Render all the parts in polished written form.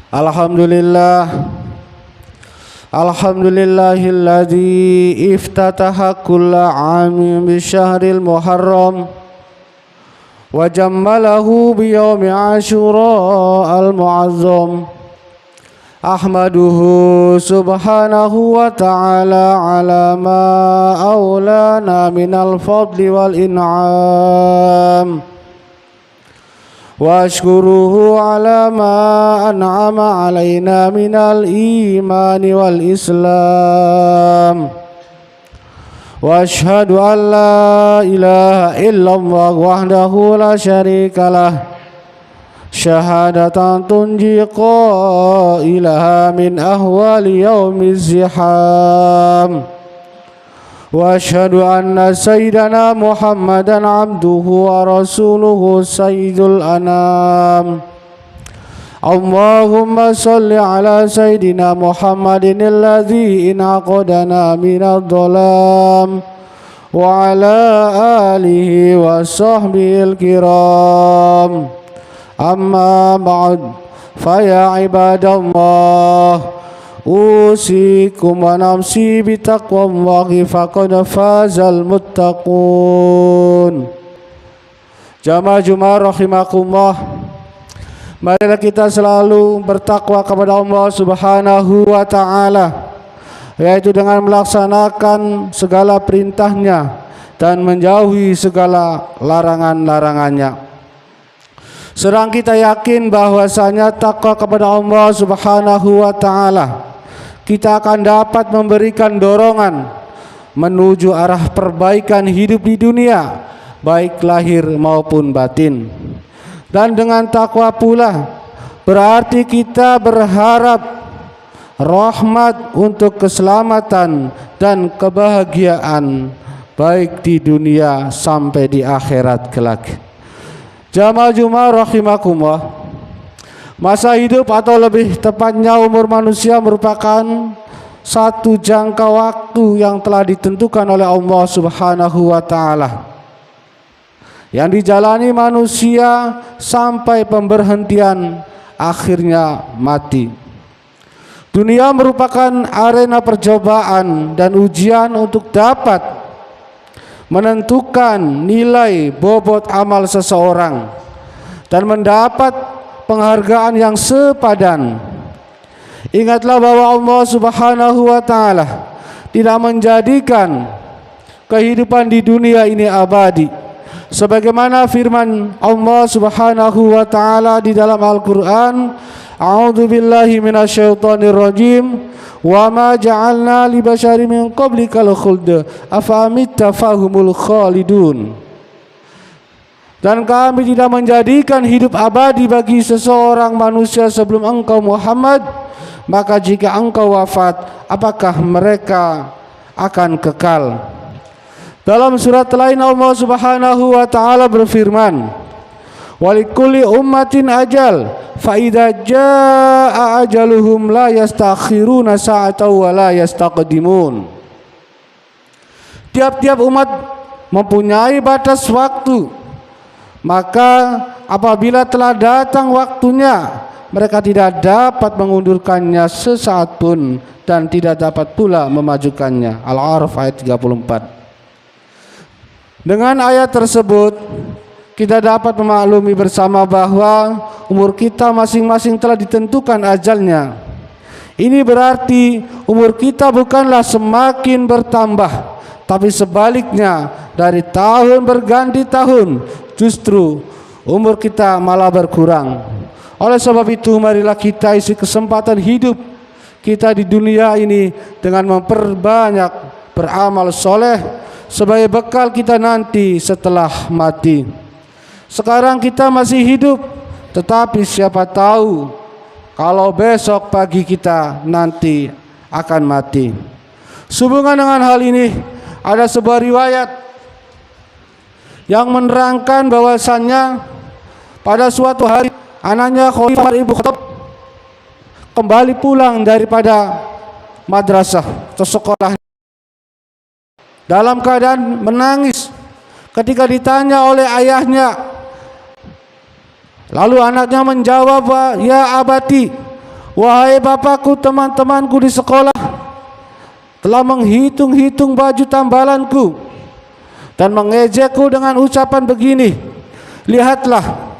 Alhamdulillah. Alhamdulillahilladzi iftataha kulla amin bisyahril muharram wa jammalahu biyawmi ashura al-mu'azzam. Ahmaduhu subhanahu wa ta'ala ala ma awlana minal fadli wal in'am, wa ashkuruhu ala ma an'ama alaina minal imani wal islam, wa ashhadu an la ilaha illallah wahdahu la syarikalah syahadatan tunji qailaha min ahwali yaumiz ziham, wa ashhadu anna sayyidana Muhammadan abduhu wa rasuluhu sayyidul anam. Allahumma salli ala sayyidina Muhammadin alladhi inaqadana minadh dhalam wa ala alihi wa sahbihi al-kiram. Amma ba'd, faya ibadallah, usikum wa nafsi bitaqwallahi faqad fazal muttaqun. Jamaah Jumat rahimakumullah, marilah kita selalu bertakwa kepada Allah Subhanahu wa ta'ala, yaitu dengan melaksanakan segala perintahnya dan menjauhi segala larangan-larangannya. Sedang kita yakin bahwasanya takwa kepada Allah Subhanahu wa ta'ala, kita akan dapat memberikan dorongan menuju arah perbaikan hidup di dunia, baik lahir maupun batin. Dan dengan takwa pula berarti kita berharap rahmat untuk keselamatan dan kebahagiaan baik di dunia sampai di akhirat kelak. Jamaah Jumat rahimakumullah, masa hidup atau lebih tepatnya umur manusia merupakan satu jangka waktu yang telah ditentukan oleh Allah Subhanahu wa ta'ala, yang dijalani manusia sampai pemberhentian akhirnya mati. Dunia merupakan arena percobaan dan ujian untuk dapat menentukan nilai bobot amal seseorang dan mendapat penghargaan yang sepadan. Ingatlah bahwa Allah Subhanahu wa ta'ala tidak menjadikan kehidupan di dunia ini abadi, sebagaimana firman Allah Subhanahu wa ta'ala di dalam Al-Qur'an, a'udzu billahi minasyaitonir rajim, wa ma ja'alna li basyarin min qablikal khuld afa amitta fahumul khalidun. Dan kami tidak menjadikan hidup abadi bagi seseorang manusia sebelum engkau Muhammad, maka jika engkau wafat, apakah mereka akan kekal? Dalam surat lain Allah Subhanahu wa ta'ala berfirman, walikulli ummatin ajal fa idza jaa ajaluhum la yastakhiruna sa'atan wa la yastaqdimun. Tiap-tiap umat mempunyai batas waktu, maka apabila telah datang waktunya, mereka tidak dapat mengundurkannya sesaat pun dan tidak dapat pula memajukannya. Al-A'raf ayat 34. Dengan ayat tersebut kita dapat memaklumi bersama bahwa umur kita masing-masing telah ditentukan ajalnya. Ini berarti umur kita bukanlah semakin bertambah, tapi sebaliknya, dari tahun berganti tahun justru umur kita malah berkurang. Oleh sebab itu, marilah kita isi kesempatan hidup kita di dunia ini dengan memperbanyak beramal soleh sebagai bekal kita nanti setelah mati. Sekarang kita masih hidup, tetapi siapa tahu kalau besok pagi kita nanti akan mati. Sehubungan dengan hal ini, ada sebuah riwayat yang menerangkan bahwasannya pada suatu hari anaknya Khalifah Ibnu Khattab kembali pulang daripada madrasah atau sekolah dalam keadaan menangis. Ketika ditanya oleh ayahnya, lalu anaknya menjawab, ya abati, Wahai bapakku, teman-temanku di sekolah telah menghitung-hitung baju tambalanku dan mengejekku dengan ucapan begini, lihatlah,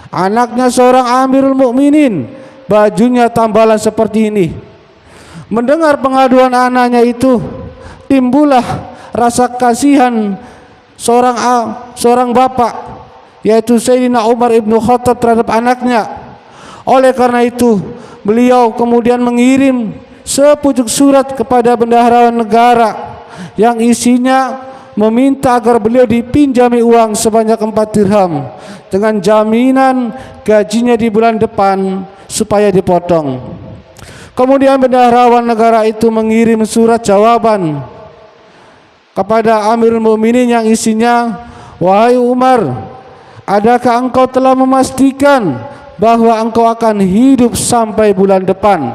anaknya seorang Amirul Mukminin, bajunya tambalan seperti ini. Mendengar pengaduan anaknya itu, timbullah rasa kasihan seorang bapak, yaitu Sayyidina Umar ibnu Khattab, terhadap anaknya. Oleh karena itu, beliau kemudian mengirim sepucuk surat kepada bendaharawan negara yang isinya meminta agar beliau dipinjami uang sebanyak 4 dirham dengan jaminan gajinya di bulan depan supaya dipotong. Kemudian bendaharawan negara itu mengirim surat jawaban kepada Amirul Mukminin yang isinya, wahai Umar, adakah engkau telah memastikan bahwa engkau akan hidup sampai bulan depan?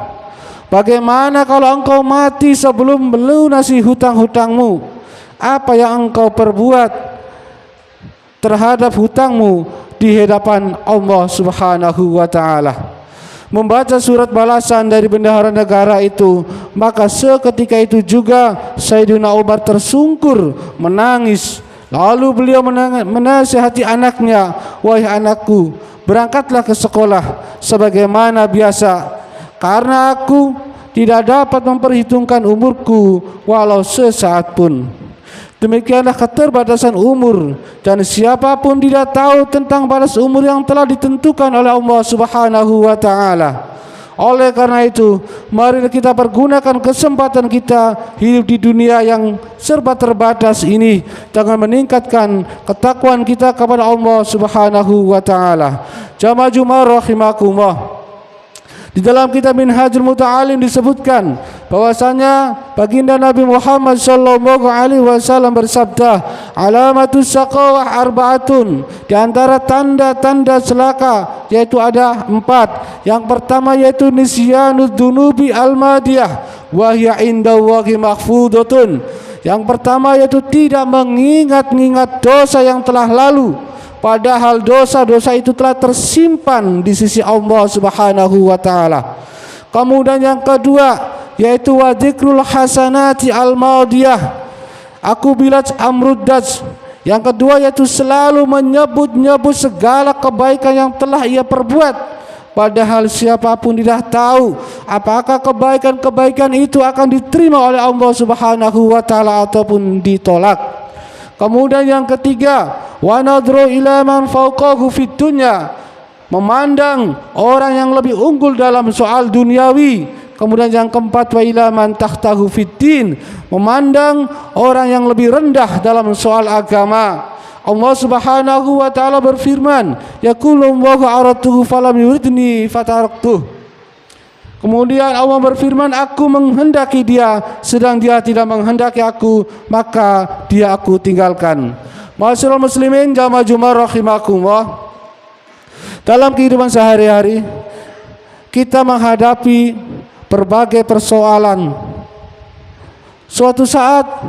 Bagaimana kalau engkau mati sebelum melunasi hutang-hutangmu? Apa yang engkau perbuat terhadap hutangmu di hadapan Allah Subhanahu wa ta'ala? Membaca surat balasan dari bendahara negara itu, maka seketika itu juga Sayyidina Umar tersungkur menangis. Lalu beliau menasihati anaknya, wahai anakku, berangkatlah ke sekolah sebagaimana biasa, karena aku tidak dapat memperhitungkan umurku walau sesaat pun. Demikianlah keterbatasan umur, dan siapapun tidak tahu tentang batas umur yang telah ditentukan oleh Allah Subhanahu wa ta'ala. Oleh karena itu, mari kita pergunakan kesempatan kita hidup di dunia yang serba terbatas ini dengan meningkatkan ketakwaan kita kepada Allah Subhanahu wa ta'ala. Jamaah Jumat rahimakumullah. Di dalam kitab Minhajul Muta'alim disebutkan bahwasanya baginda Nabi Muhammad sallallahu alaihi wasallam bersabda, alamatus saqawah arba'atun, di antara tanda-tanda celaka yaitu ada 4. Yang pertama yaitu nisyanud dunubi al-madiyah wa hiya indallahi mahfudatun. Yang pertama yaitu tidak mengingat-ingat dosa yang telah lalu, padahal dosa-dosa itu telah tersimpan di sisi Allah Subhanahu wa ta'ala. Kemudian yang kedua yaitu wa dzikrul hasanati al-madiyah akubilat amruddaj. Yang kedua yaitu selalu menyebut-nyebut segala kebaikan yang telah ia perbuat, padahal siapapun tidak tahu apakah kebaikan-kebaikan itu akan diterima oleh Allah Subhanahu wa ta'ala ataupun ditolak. Kemudian yang ketiga, wa nadru ila man fawqahu fid dunya, memandang orang yang lebih unggul dalam soal duniawi. Kemudian yang keempat, wa ila man tahtahu fid din, memandang orang yang lebih rendah dalam soal agama. Allah Subhanahu wa ta'ala berfirman, yaqulu Allahu aratuhu falam yuridni fataraktuh. Kemudian Allah berfirman, aku menghendaki dia sedang dia tidak menghendaki aku, maka dia aku tinggalkan. Ma'asyiral muslimin jamaah Jumat rahimakumullah. Dalam kehidupan sehari-hari kita menghadapi berbagai persoalan. Suatu saat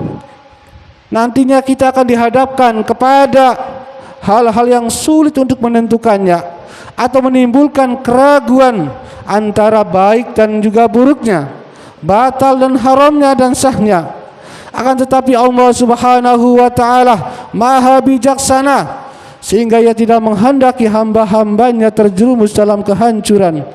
nantinya kita akan dihadapkan kepada hal-hal yang sulit untuk menentukannya atau menimbulkan keraguan antara baik dan juga buruknya, batal dan haramnya dan sahnya. Akan tetapi Allah Subhanahu wa ta'ala maha bijaksana, sehingga ia tidak menghendaki hamba-hambanya terjerumus dalam kehancuran.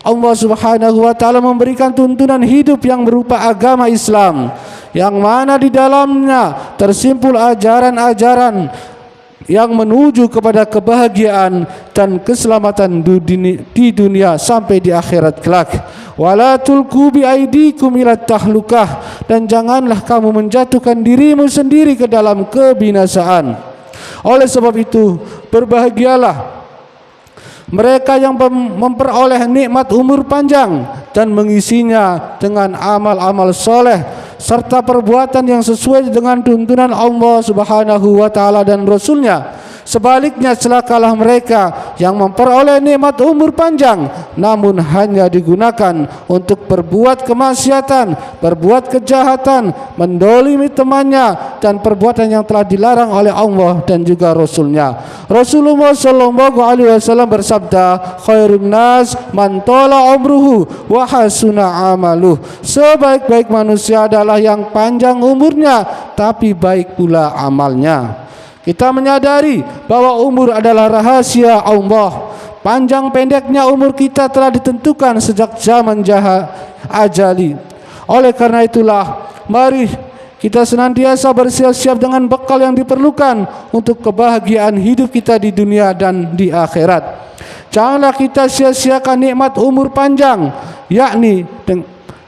Allah Subhanahu wa ta'ala memberikan tuntunan hidup yang berupa agama Islam, yang mana di dalamnya tersimpul ajaran-ajaran yang menuju kepada kebahagiaan dan keselamatan di dunia sampai di akhirat kelak. Wala tulqu bi aidikum ila tahlukah, dan janganlah kamu menjatuhkan dirimu sendiri ke dalam kebinasaan. Oleh sebab itu, berbahagialah mereka yang memperoleh nikmat umur panjang dan mengisinya dengan amal-amal soleh serta perbuatan yang sesuai dengan tuntunan Allah Subhanahu wa ta'ala dan Rasulnya, Sebaliknya celakalah mereka yang memperoleh nikmat umur panjang namun hanya digunakan untuk berbuat kemaksiatan, berbuat kejahatan, mendolimi temannya dan perbuatan yang telah dilarang oleh Allah dan juga Rasulnya. Rasulullah sallallahu alaihi wasallam bersabda, khairun nas man tala umruhu wa hasuna amaluh. Sebaik-baik manusia adalah yang panjang umurnya tapi baik pula amalnya. Kita menyadari bahwa umur adalah rahasia Allah. Panjang pendeknya umur kita telah ditentukan sejak zaman ajali. Oleh karena itulah, mari kita senantiasa bersiap-siap dengan bekal yang diperlukan untuk kebahagiaan hidup kita di dunia dan di akhirat. Janganlah kita sia-siakan nikmat umur panjang, yakni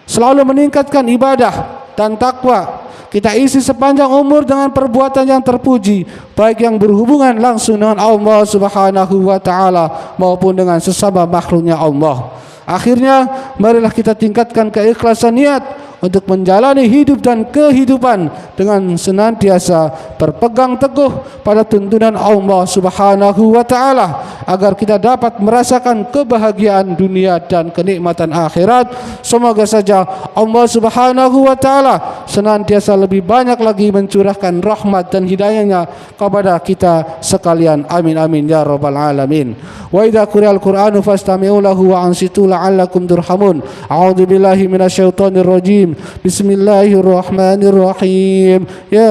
selalu meningkatkan ibadah dan takwa. Kita isi sepanjang umur dengan perbuatan yang terpuji, baik yang berhubungan langsung dengan Allah Subhanahu wa taala maupun dengan sesama makhluknya Allah. Akhirnya, marilah kita tingkatkan keikhlasan niat untuk menjalani hidup dan kehidupan dengan senantiasa berpegang teguh pada tuntunan Allah Subhanahu wa taala agar kita dapat merasakan kebahagiaan dunia dan kenikmatan akhirat. Semoga saja Allah Subhanahu wa taala senantiasa lebih banyak lagi mencurahkan rahmat dan hidayahnya kepada kita sekalian. Amin amin ya rabbal alamin. Wa idza quri'al Qur'anu fastami'u lahu wa ansitu la'allakum turhamun. A'udzu billahi minasyaitonir rajim. Bismillahirrahmanirrahim. Ya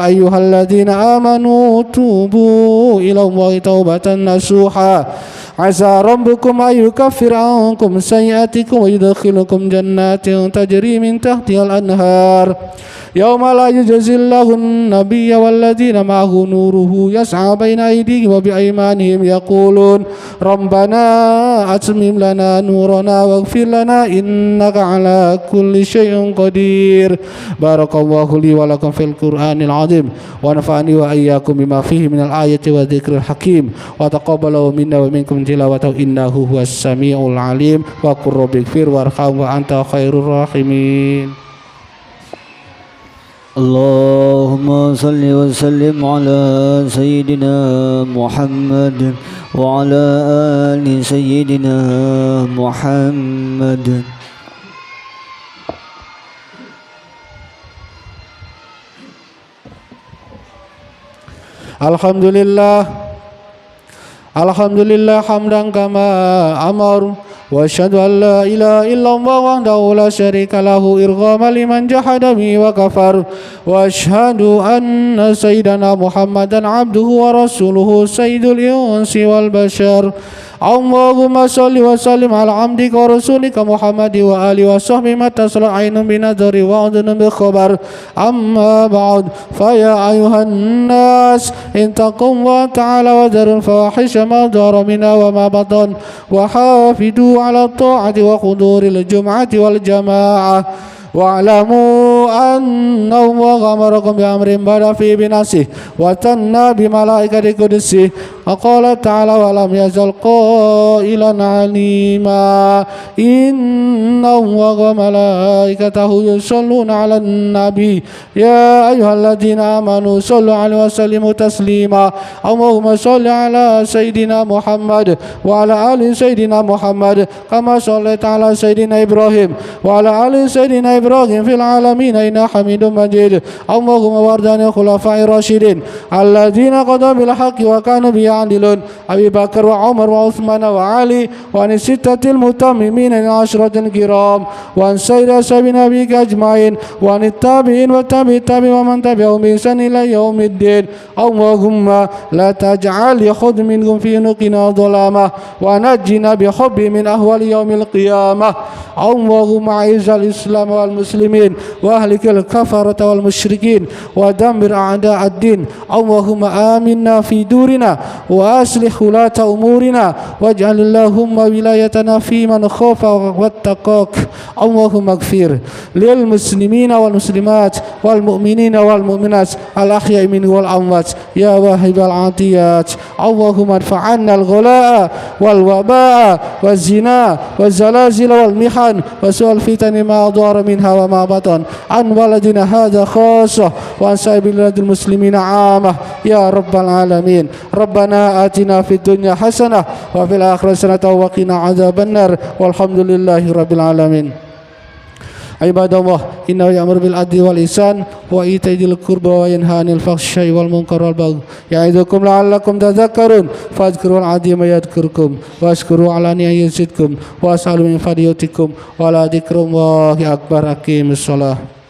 ayyuhalladzina amanu tubu ila Allahi taubatan nasuha. Asa rabbukum ayyukaffir ankum sayyi'atikum wa yudkhilukum jannatin tajri min tahtihal anhar. Yauma la yujzillahu an-nabiyya walladzina ma'ahu nuruhu yas'a baina aydihim wa bi'aymanihim yaqulun rabbana atmim lana nurana waghfir lana innaka ala kulli syai'in qadir. Barakallahu li wa lakum fil Qur'anil 'azim wa nafa'ani wa iyyakum bima fihi minal ayati wa dzikril hakim wa taqabbalahu minna wa minkum tilawatahu innahu huwas samiul 'alim wa qur rabbighfir warham wa anta khairur rahimin. Allahumma salli wa sallim ala Sayyidina Muhammad wa ala ali Sayyidina Muhammad. Alhamdulillah hamdan kama amar. Wa asyhadu an la ilaha illallah wahdahu la syarika lahu irghama liman jahada bi wa kafar. Wa asyhadu anna sayyidana Muhammadan abduhu wa rasuluhu sayyidul insi wal bashar. Allahumma salli wa sallim ala abdika wa rasulika Muhammad wa alihi wa sahbihi mata salat ainun binadari wa udhunun bi khabar. Amma ba'd, fa ya ayuhan nas intaqullaha ta'ala wa dharul fawahisha ma dhara minha wa ma batan wa hafidu ala ta'ati wa huduril jum'ati wal jama'ah. Wa'lamu anna Allaha amarakum bi amrin bada fi binasih wa tanna bi malaikati qudusih wa qala ta'ala wa lam yazal qailan alima inna Allaha wa malaikatahu yusalluna 'alan nabi ya ayyuhalladzina amanu sallu 'alaihi wa sallimu taslima. Allahumma salli 'ala sayyidina Muhammad wa 'ala ali sayyidina Muhammad kama shallaita 'ala sayyidina Ibrahim wa 'ala ali sayyidina Ibrahim fil alamin inna hamidum majid. Allahumma wardani khulafa'ir rasyidin alladzina qadamu bil haqqi wa kanu bi ya'dilun Abi Bakar wa Umar wa Utsman wa Ali wa sittatil mutammimin al ashratil kiram wa an sayyidi ashabi nabiyika ajmain wa an tabi'in wa tabi'in wa man tabi'ahum bi ihsan ila yaumiddin. Allahumma la taj'al yakhud minhum fi nuqina dhulama wa najjina bi hubbi min ahwali yaumil qiyamah. Allahumma a'izzal Islam wal muslimin wa ahlikal kafarata wal musyrikin wa dammir a'da'ad din. Allahumma aminna fi durina wa aslih ulata umurina waj'al Allahumma wilayatana fi man khafa wattaqak. Allahumma ighfir lil muslimina wal muslimat wal mu'minina wal mu'minat al ahya'i minhum wal amwat ya wahibal atiyat. Allahumma adfa'anna al ghala'a wal waba'a waz zina waz zalazil wal mihan وسوء الفتن ما ظهر منها وما بطن عن بلدنا هذا خاصة وعن سائر بلاد المسلمين عامة. ya rabbal alamin. Rabbana atina fid dunya hasanah wa fil akhirati hasanah wa qina adzabannar. Walhamdulillahi rabbil alamin. Ibadallah, innahu ya'muru bil adli wal ihsan wa ita'i dzil qurba wa yanha 'anil fahsya'i wal munkari wal baghi ya'idukum la'allakum tadhakkarun fadhkurul 'azima yadhkurkum washkuru 'ala ni'amihi yazidkum wa as'alu min fadlatikum wa la dzikrullahi akbar. Aqimus shalah.